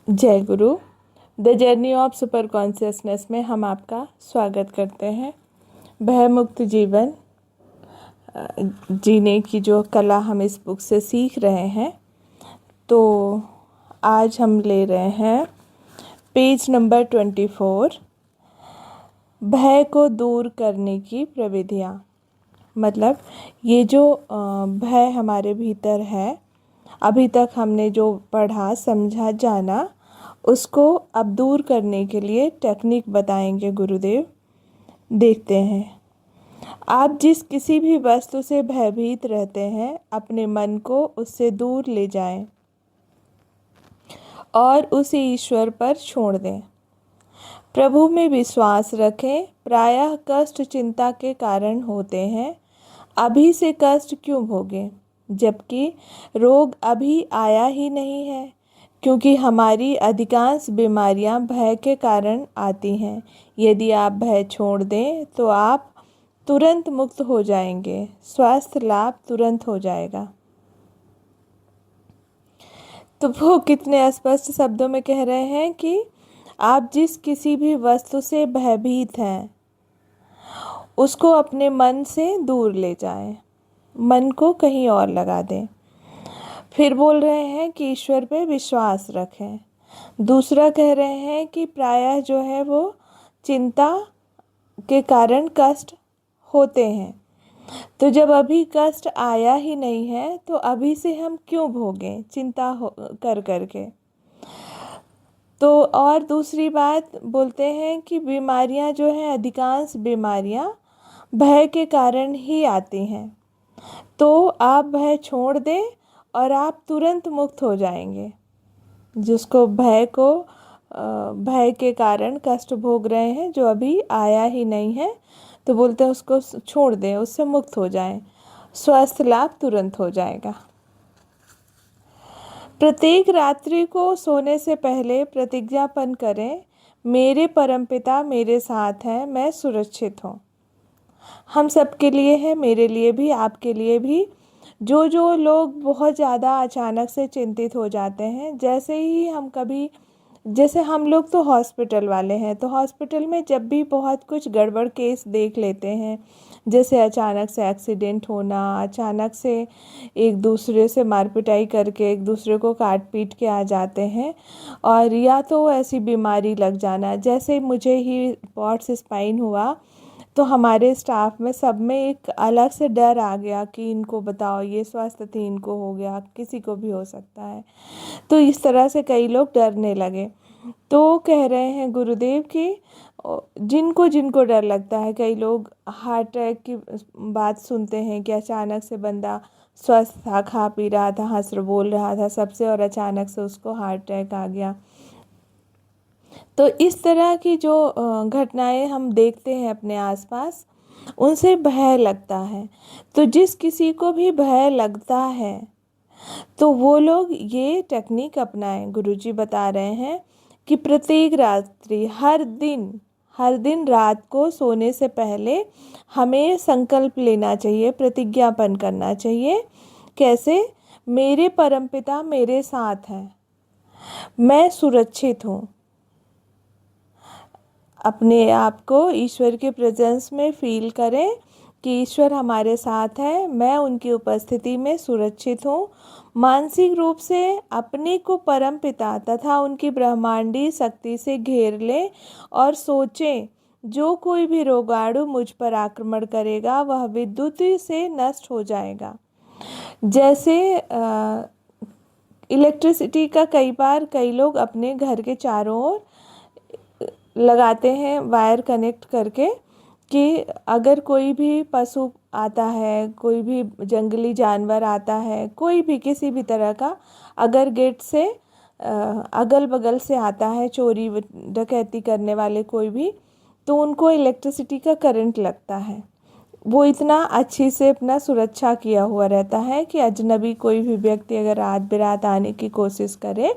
जय गुरु। The journey of super consciousness में हम आपका स्वागत करते हैं। भयमुक्त जीवन जीने की जो कला हम इस बुक से सीख रहे हैं, तो आज हम ले रहे हैं पेज नंबर 24, भय को दूर करने की प्रविधियाँ। मतलब ये जो भय हमारे भीतर है, अभी तक हमने जो पढ़ा, समझा, जाना, उसको अब दूर करने के लिए टेक्निक बताएंगे गुरुदेव। देखते हैं। आप जिस किसी भी वस्तु से भयभीत रहते हैं, अपने मन को उससे दूर ले जाएं और उसे ईश्वर पर छोड़ दें। प्रभु में विश्वास रखें। प्रायः कष्ट चिंता के कारण होते हैं। अभी से कष्ट क्यों भोगें, जबकि रोग अभी आया ही नहीं है, क्योंकि हमारी अधिकांश बीमारियां भय के कारण आती हैं। यदि आप भय छोड़ दें तो आप तुरंत मुक्त हो जाएंगे। स्वास्थ्य लाभ तुरंत हो जाएगा। तो वो कितने स्पष्ट शब्दों में कह रहे हैं कि आप जिस किसी भी वस्तु से भयभीत हैं, उसको अपने मन से दूर ले जाएं, मन को कहीं और लगा दें। फिर बोल रहे हैं कि ईश्वर पे विश्वास रखें। दूसरा कह रहे हैं कि प्रायः जो है वो चिंता के कारण कष्ट होते हैं। तो जब अभी कष्ट आया ही नहीं है, तो अभी से हम क्यों भोगें चिंता कर करके। तो और दूसरी बात बोलते हैं कि बीमारियां जो हैं, अधिकांश बीमारियां भय के कारण ही आती हैं। तो आप भय छोड़ दें और आप तुरंत मुक्त हो जाएंगे। जिसको भय के कारण कष्ट भोग रहे हैं, जो अभी आया ही नहीं है, तो बोलते हैं उसको छोड़ दें, उससे मुक्त हो जाएं। स्वास्थ्य लाभ तुरंत हो जाएगा। प्रत्येक रात्रि को सोने से पहले प्रतिज्ञापन करें, मेरे परमपिता मेरे साथ हैं, मैं सुरक्षित हूँ। हम सबके लिए है, मेरे लिए भी, आपके लिए भी। जो लोग बहुत ज़्यादा अचानक से चिंतित हो जाते हैं, जैसे हम लोग तो हॉस्पिटल वाले हैं, तो हॉस्पिटल में जब भी बहुत कुछ गड़बड़ केस देख लेते हैं, जैसे अचानक से एक्सीडेंट होना, अचानक से एक दूसरे से मारपिटाई करके एक दूसरे को काट पीट के आ जाते हैं, और या तो ऐसी बीमारी लग जाना, जैसे मुझे ही पॉट्स स्पाइन हुआ, तो हमारे स्टाफ में सब में एक अलग से डर आ गया कि इनको बताओ, ये स्वास्थ्य थी, इनको हो गया, किसी को भी हो सकता है। तो इस तरह से कई लोग डरने लगे। तो कह रहे हैं गुरुदेव कि जिनको जिनको डर लगता है, कई लोग हार्ट अटैक की बात सुनते हैं कि अचानक से बंदा स्वस्थ था, खा पी रहा था, हंस बोल रहा था सबसे, और अचानक से उसको हार्ट अटैक आ गया। तो इस तरह की जो घटनाएं हम देखते हैं अपने आसपास, उनसे भय लगता है। तो जिस किसी को भी भय लगता है, तो वो लोग ये टेक्निक अपनाएं। गुरुजी बता रहे हैं कि प्रत्येक रात्रि, हर दिन रात को सोने से पहले हमें संकल्प लेना चाहिए, प्रतिज्ञापन करना चाहिए। कैसे? मेरे परमपिता मेरे साथ हैं, मैं सुरक्षित हूँ। अपने आप को ईश्वर के प्रेजेंस में फील करें कि ईश्वर हमारे साथ है, मैं उनकी उपस्थिति में सुरक्षित हूँ। मानसिक रूप से अपने को परम पिता तथा उनकी ब्रह्मांडी शक्ति से घेर लें और सोचें, जो कोई भी रोगाणु मुझ पर आक्रमण करेगा वह विद्युत से नष्ट हो जाएगा। जैसे इलेक्ट्रिसिटी का कई लोग अपने घर के चारों ओर लगाते हैं, वायर कनेक्ट करके, कि अगर कोई भी पशु आता है, कोई भी जंगली जानवर आता है, कोई भी किसी भी तरह का, अगर गेट से अगल बगल से आता है, चोरी डकैती करने वाले कोई भी, तो उनको इलेक्ट्रिसिटी का करंट लगता है। वो इतना अच्छी से अपना सुरक्षा किया हुआ रहता है कि अजनबी कोई भी व्यक्ति अगर रात बिरात आने की कोशिश करे,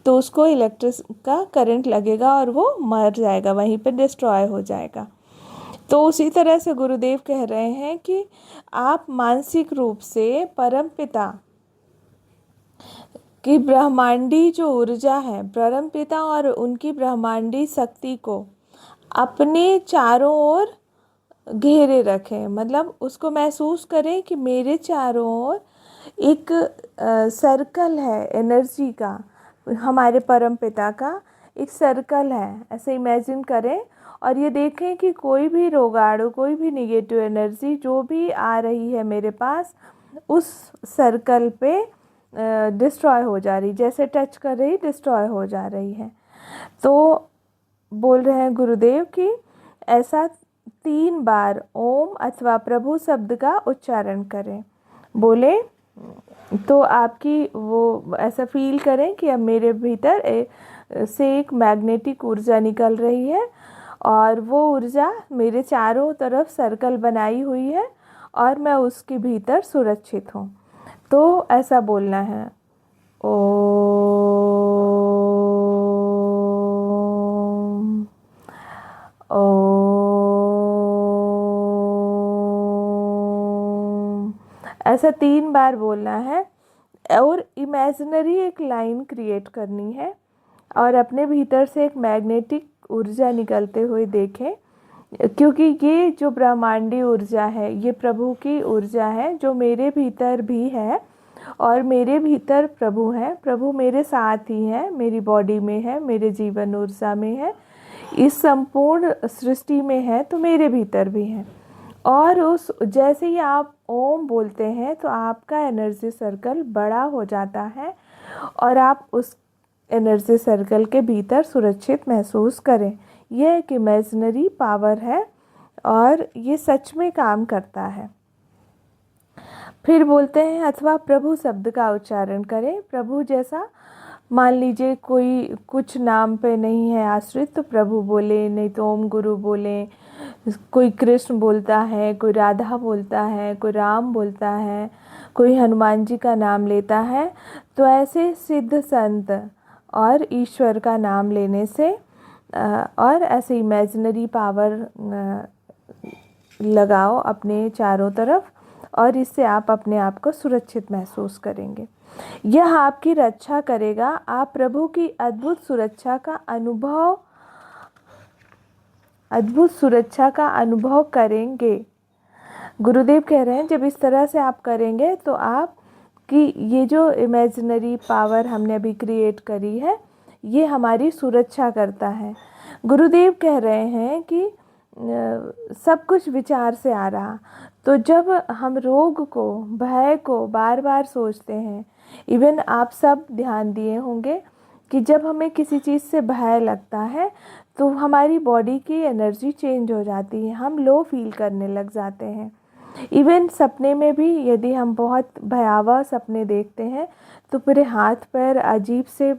तो उसको इलेक्ट्रिक का करंट लगेगा और वो मर जाएगा, वहीं पे डिस्ट्रॉय हो जाएगा। तो उसी तरह से गुरुदेव कह रहे हैं कि आप मानसिक रूप से परमपिता कि ब्रह्मांडी जो ऊर्जा है, परमपिता और उनकी ब्रह्मांडी शक्ति को अपने चारों ओर घेरे रखें। मतलब उसको महसूस करें कि मेरे चारों ओर एक सर्कल है एनर्जी का, हमारे परम पिता का एक सर्कल है, ऐसे इमेजिन करें। और ये देखें कि कोई भी रोगाणु, कोई भी निगेटिव एनर्जी जो भी आ रही है मेरे पास, उस सर्कल पे डिस्ट्रॉय हो जा रही, जैसे टच कर रही डिस्ट्रॉय हो जा रही है। तो बोल रहे हैं गुरुदेव कि ऐसा 3 बार ओम अथवा प्रभु शब्द का उच्चारण करें। बोले तो आपकी वो ऐसा फील करें कि अब मेरे भीतर से एक मैग्नेटिक ऊर्जा निकल रही है और वो ऊर्जा मेरे चारों तरफ सर्कल बनाई हुई है और मैं उसके भीतर सुरक्षित हूँ। तो ऐसा बोलना है, ओम ओम, ऐसा 3 बार बोलना है। और इमेजिनरी एक लाइन क्रिएट करनी है और अपने भीतर से एक मैग्नेटिक ऊर्जा निकलते हुए देखें, क्योंकि ये जो ब्रह्मांडी ऊर्जा है ये प्रभु की ऊर्जा है जो मेरे भीतर भी है और मेरे भीतर प्रभु है। प्रभु मेरे साथ ही है, मेरी बॉडी में है, मेरे जीवन ऊर्जा में है, इस संपूर्ण सृष्टि में है, तो मेरे भीतर भी है। और उस जैसे ही आप ओम बोलते हैं तो आपका एनर्जी सर्कल बड़ा हो जाता है और आप उस एनर्जी सर्कल के भीतर सुरक्षित महसूस करें। यह एक इमेजिनरी पावर है और ये सच में काम करता है। फिर बोलते हैं अथवा प्रभु शब्द का उच्चारण करें। प्रभु जैसा मान लीजिए कोई कुछ नाम पे नहीं है आश्रित तो प्रभु बोले, नहीं तो ओम गुरु बोले। कोई कृष्ण बोलता है, कोई राधा बोलता है, कोई राम बोलता है, कोई हनुमान जी का नाम लेता है। तो ऐसे सिद्ध संत और ईश्वर का नाम लेने से और ऐसे इमेजिनरी पावर लगाओ अपने चारों तरफ और इससे आप अपने आप को सुरक्षित महसूस करेंगे। यह आपकी रक्षा करेगा। आप प्रभु की अद्भुत सुरक्षा का अनुभव करेंगे। गुरुदेव कह रहे हैं जब इस तरह से आप करेंगे तो आप कि ये जो इमेजिनरी पावर हमने अभी क्रिएट करी है ये हमारी सुरक्षा करता है। गुरुदेव कह रहे हैं कि सब कुछ विचार से आ रहा। तो जब हम रोग को, भय को बार बार सोचते हैं, इवन आप सब ध्यान दिए होंगे कि जब हमें किसी चीज़ से भय लगता है तो हमारी बॉडी की एनर्जी चेंज हो जाती है, हम लो फील करने लग जाते हैं। इवन सपने में भी यदि हम बहुत भयावह सपने देखते हैं तो पूरे हाथ पैर अजीब से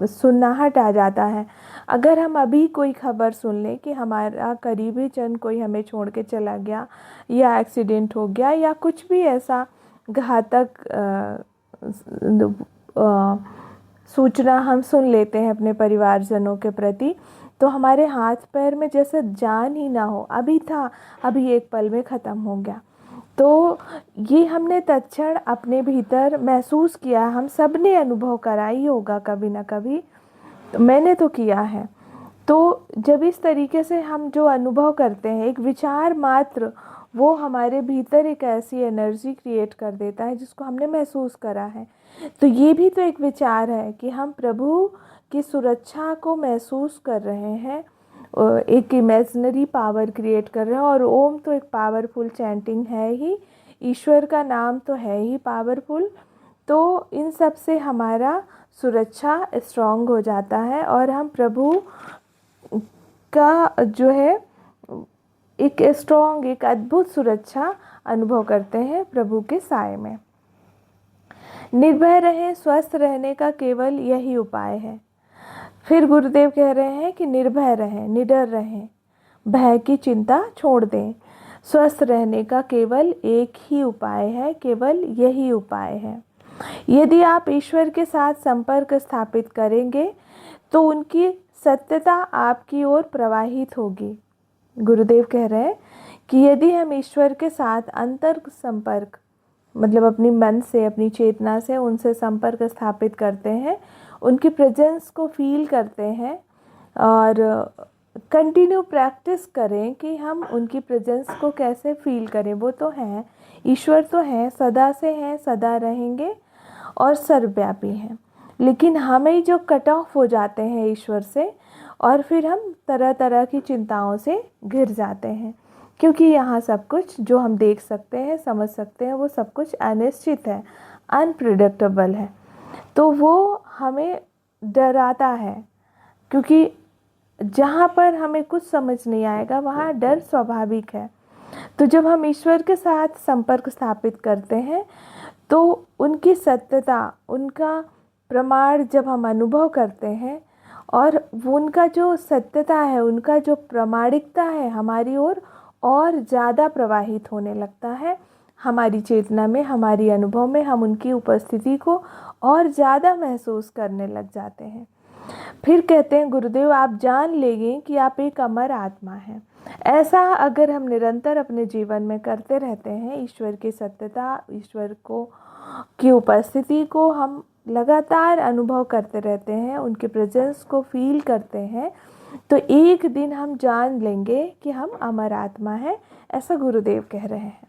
सुन्नाहट आ जाता है। अगर हम अभी कोई खबर सुन लें कि हमारा करीबी जन कोई हमें छोड़ के चला गया या एक्सीडेंट हो गया या कुछ भी ऐसा घातक सूचना हम सुन लेते हैं अपने परिवारजनों के प्रति, तो हमारे हाथ पैर में जैसे जान ही ना हो, अभी था अभी एक पल में ख़त्म हो गया। तो ये हमने तत्क्षण अपने भीतर महसूस किया, हम सब ने अनुभव करा ही होगा कभी ना कभी, मैंने तो किया है। तो जब इस तरीके से हम जो अनुभव करते हैं, एक विचार मात्र वो हमारे भीतर एक ऐसी एनर्जी क्रिएट कर देता है जिसको हमने महसूस करा है। तो ये भी तो एक विचार है कि हम प्रभु की सुरक्षा को महसूस कर रहे हैं, एक इमेजिनरी पावर क्रिएट कर रहे हैं। और ओम तो एक पावरफुल चैंटिंग है ही, ईश्वर का नाम तो है ही पावरफुल। तो इन सब से हमारा सुरक्षा स्ट्रॉन्ग हो जाता है और हम प्रभु का जो है एक स्ट्रॉन्ग, एक अद्भुत सुरक्षा अनुभव करते हैं प्रभु के साए में। निर्भय रहें, स्वस्थ रहने का केवल यही उपाय है। फिर गुरुदेव कह रहे हैं कि निर्भय रहें, निडर रहें, भय की चिंता छोड़ दें। स्वस्थ रहने का केवल एक ही उपाय है, केवल यही उपाय है। यदि आप ईश्वर के साथ संपर्क स्थापित करेंगे तो उनकी सत्यता आपकी ओर प्रवाहित होगी। गुरुदेव कह रहे हैं कि यदि हम ईश्वर के साथ अंतर संपर्क मतलब अपनी मन से, अपनी चेतना से उनसे संपर्क स्थापित करते हैं, उनकी प्रेजेंस को फील करते हैं और कंटिन्यू प्रैक्टिस करें कि हम उनकी प्रेजेंस को कैसे फील करें। वो तो हैं, ईश्वर तो हैं, सदा से हैं, सदा रहेंगे और सर्वव्यापी हैं, लेकिन हमें जो कट ऑफ हो जाते हैं ईश्वर से और फिर हम तरह तरह की चिंताओं से घिर जाते हैं, क्योंकि यहाँ सब कुछ जो हम देख सकते हैं, समझ सकते हैं, वो सब कुछ अनिश्चित है, अनप्रिडिक्टेबल है। तो वो हमें डराता है, क्योंकि जहाँ पर हमें कुछ समझ नहीं आएगा वहाँ डर स्वाभाविक है। तो जब हम ईश्वर के साथ संपर्क स्थापित करते हैं तो उनकी सत्यता, उनका प्रमाण जब हम अनुभव करते हैं और वो उनका जो सत्यता है, उनका जो प्रामाणिकता है हमारी ओर और ज़्यादा प्रवाहित होने लगता है हमारी चेतना में, हमारी अनुभव में। हम उनकी उपस्थिति को और ज़्यादा महसूस करने लग जाते हैं। फिर कहते हैं गुरुदेव, आप जान लेंगे कि आप एक अमर आत्मा हैं। ऐसा अगर हम निरंतर अपने जीवन में करते रहते हैं, ईश्वर की सत्यता, ईश्वर को की उपस्थिति को हम लगातार अनुभव करते रहते हैं, उनके प्रेजेंस को फील करते हैं, तो एक दिन हम जान लेंगे कि हम अमर आत्मा हैं, ऐसा गुरुदेव कह रहे हैं।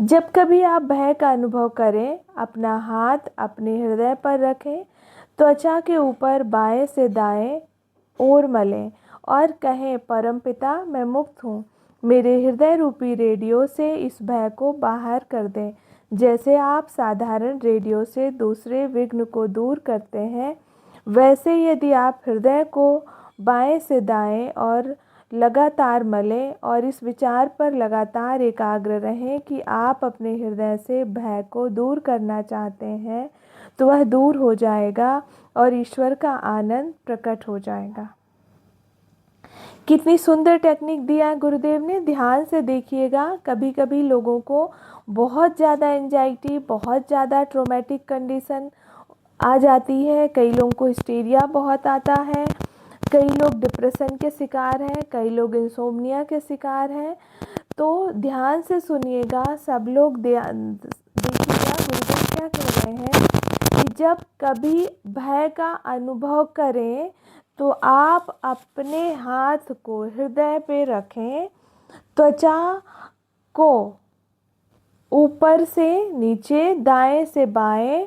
जब कभी आप भय का अनुभव करें, अपना हाथ अपने हृदय पर रखें, त्वचा के ऊपर बाएं से दाएं ओर मलें और कहें, परमपिता मैं मुक्त हूँ, मेरे हृदय रूपी रेडियो से इस भय को बाहर कर दें। जैसे आप साधारण रेडियो से दूसरे विघ्न को दूर करते हैं, वैसे यदि आप हृदय को बाएं से दाएं और लगातार मलें और इस विचार पर लगातार एकाग्र रहें कि आप अपने हृदय से भय को दूर करना चाहते हैं, तो वह दूर हो जाएगा और ईश्वर का आनंद प्रकट हो जाएगा। कितनी सुंदर टेक्निक दिया है गुरुदेव ने, ध्यान से देखिएगा। कभी कभी लोगों को बहुत ज़्यादा एंजाइटी, बहुत ज़्यादा ट्रोमेटिक कंडीशन आ जाती है, कई लोगों को हिस्टीरिया बहुत आता है, कई लोग डिप्रेशन के शिकार हैं, कई लोग इंसोम्निया के शिकार हैं। तो ध्यान से सुनिएगा, सब लोग देखिएगा गुरुदेव क्या कह रहे हैं कि जब कभी भय का अनुभव करें तो आप अपने हाथ को हृदय पे रखें, त्वचा को ऊपर से नीचे, दाएं से बाएं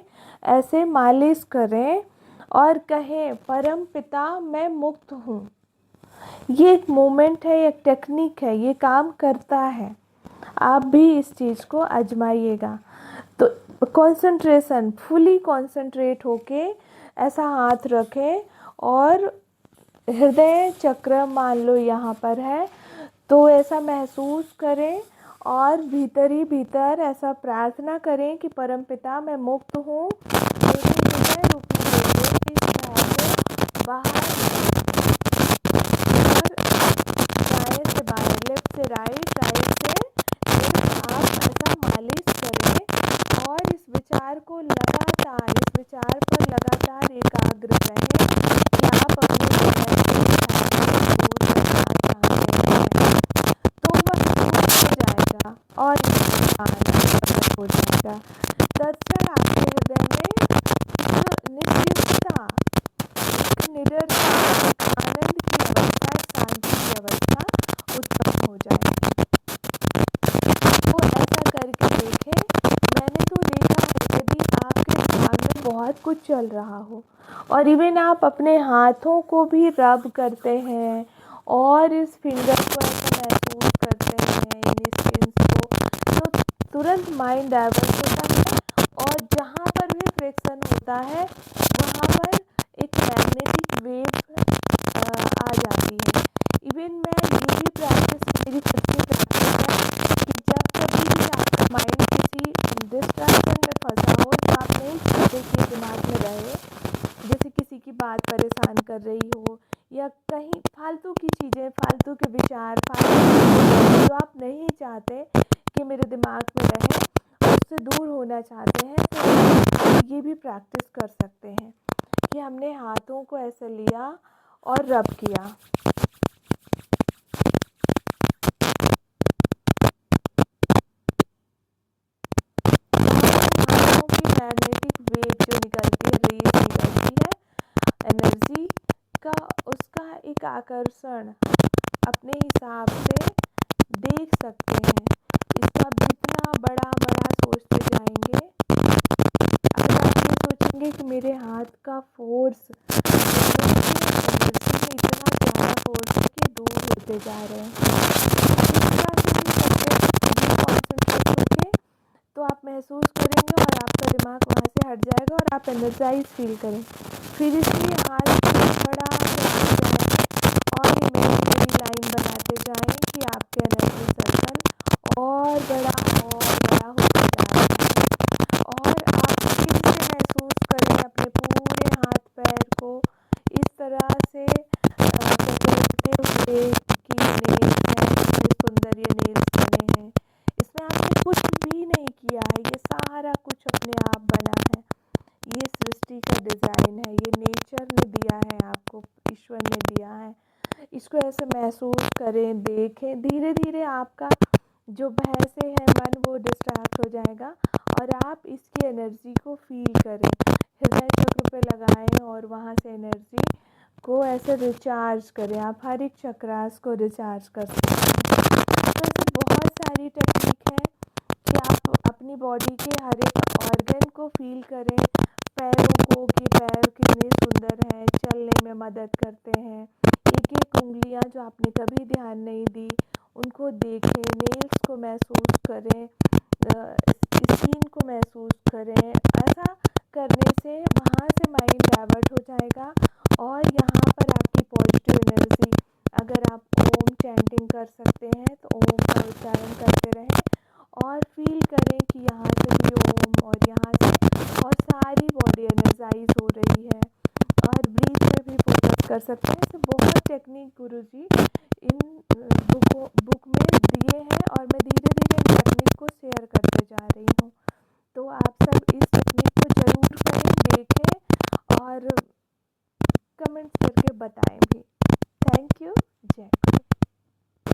ऐसे मालिश करें और कहें, परम पिता मैं मुक्त हूँ। ये एक मोमेंट है, एक टेक्निक है, ये काम करता है। आप भी इस चीज़ को आजमाइएगा। तो कंसंट्रेशन, फुली कंसंट्रेट होके ऐसा हाथ रखें और हृदय चक्र मान लो यहाँ पर है, तो ऐसा महसूस करें और भीतर ही भीतर ऐसा प्रार्थना करें कि परमपिता मैं मुक्त हूँ, मेरे हृदय रूपी रेडियो इस भय को बाहर और दाएं से बाएं, लेफ्ट से राइट, राइट से लेफ्ट, आप ऐसा मालिश करें और इस विचार को लगातार, इस विचार पर लगातार एकाग्र रहें कि आप अपने हृदय से दूर करना चाहते हैं, तो वह दूर हो जाएगा और प्रकट हो जाएगा। तत्क्षण आपके हृदय में एक निश्चिंतता, एक निडरता, एक आनंद की अवस्था, शांति की अवस्था उत्पन्न हो जाएगी। तो ऐसा करके देखें। मैंने तो देखा है, यदि आपके दिमाग में बहुत कुछ चल रहा हो और इवन आप अपने हाथों को भी रब करते हैं और इस फिंगर को ऐसा महसूस करते हैं, इन स्किन्स को, तो तुरंत माइंड डाइवर्ट होता है और जहाँ पर भी फ्रिक्शन होता है वहाँ पर एक मैग्नेटिक वेव आ जाती है। इवन मैं ये भी प्रैक्टिस, मेरी खुद की प्रैक्टिस है कि जब कभी भी आपका माइंड किसी डिस्ट्रैक्शन में फंसा हो, जो आप नहीं चाहते कि दिमाग में रहे, जैसे किसी की बात परेशान कर रही हो या कहीं फालतू की चीज़ें, फालतू के विचार, फालतू की जो आप नहीं चाहते कि मेरे दिमाग में रहे, उससे दूर होना चाहते हैं, तो ये भी प्रैक्टिस कर सकते हैं कि हमने हाथों को ऐसे लिया और रब किया। एक आकर्षण अपने हिसाब से देख सकते हैं। इसको आप जितना बड़ा बड़ा सोचते जाएंगे, अगर आप ये सोचेंगे कि मेरे हाथ का फोर्स, एनर्जी में इतना ज़्यादा फोर्स है कि दूर होते जा रहे हैं, इस तरह से भी सब्जेक्ट कॉन्सेंट्रेट होके तो आप महसूस करेंगे और आपका दिमाग वहाँ से हट जाएगा और आप एनर्जाइज फील करें। फिर इसलिए हाथ बड़ा करते जाएं और इमेजिनरी लाइन बनाते जाएं कि आपके एनर्जी सर्कल और बड़ा होता जा रहा है और आप फिर से महसूस करें अपने पूरे हाथ पैर को इस तरह से सकेटते हुए कि नेल्स हैं, कितने सुंदर ये नेल्स बने हैं। इसमें आपने कुछ भी नहीं किया है, ये सारा कुछ अपने आप बना है। ये सृष्टि का डिज़ाइन है, ये नेचर ने दिया है आपको, ईश्वर ने दिया है। इसको ऐसे महसूस करें, देखें। धीरे धीरे आपका जो भय से है मन वो डिस्ट्रैक्ट हो जाएगा और आप इसकी एनर्जी को फील करें। हृदय चक्र पे लगाएं और वहाँ से एनर्जी को ऐसे रिचार्ज करें। आप हर एक चक्रास को रिचार्ज कर सकते हैं। तो ऐसी बहुत सारी टेक्निक है कि आप अपनी बॉडी के हर एक ऑर्गन को फील करें। पैरों को कि पैर कितने सुंदर हैं, चलने में मदद करते हैं। एक एक उंगलियां जो आपने कभी ध्यान नहीं दी उनको देखें। नेल्स को महसूस करें, स्किन को महसूस करें। ऐसा करने से वहाँ से माइंड डाइवर्ट हो जाएगा और यहाँ पर आपकी पॉजिटिव एनर्जी, अगर आप ओम चैंटिंग कर सकते हैं तो ओम का उच्चारण करते रहें और फील करें कि यहाँ से भी ओम और यहाँ से और सारी बॉडी एनर्जाइज हो रही है। और ब्रीथ में भी फोकस कर सकते हैं। तो बहुत टेक्निक गुरुजी इन बुक में दिए हैं और मैं धीरे धीरे इन टेक्निक को शेयर करते जा रही हूँ। तो आप सब इस टेक्निक को ज़रूर करें, देखें और कमेंट्स करके बताएं भी। Thank you. जय गुरु।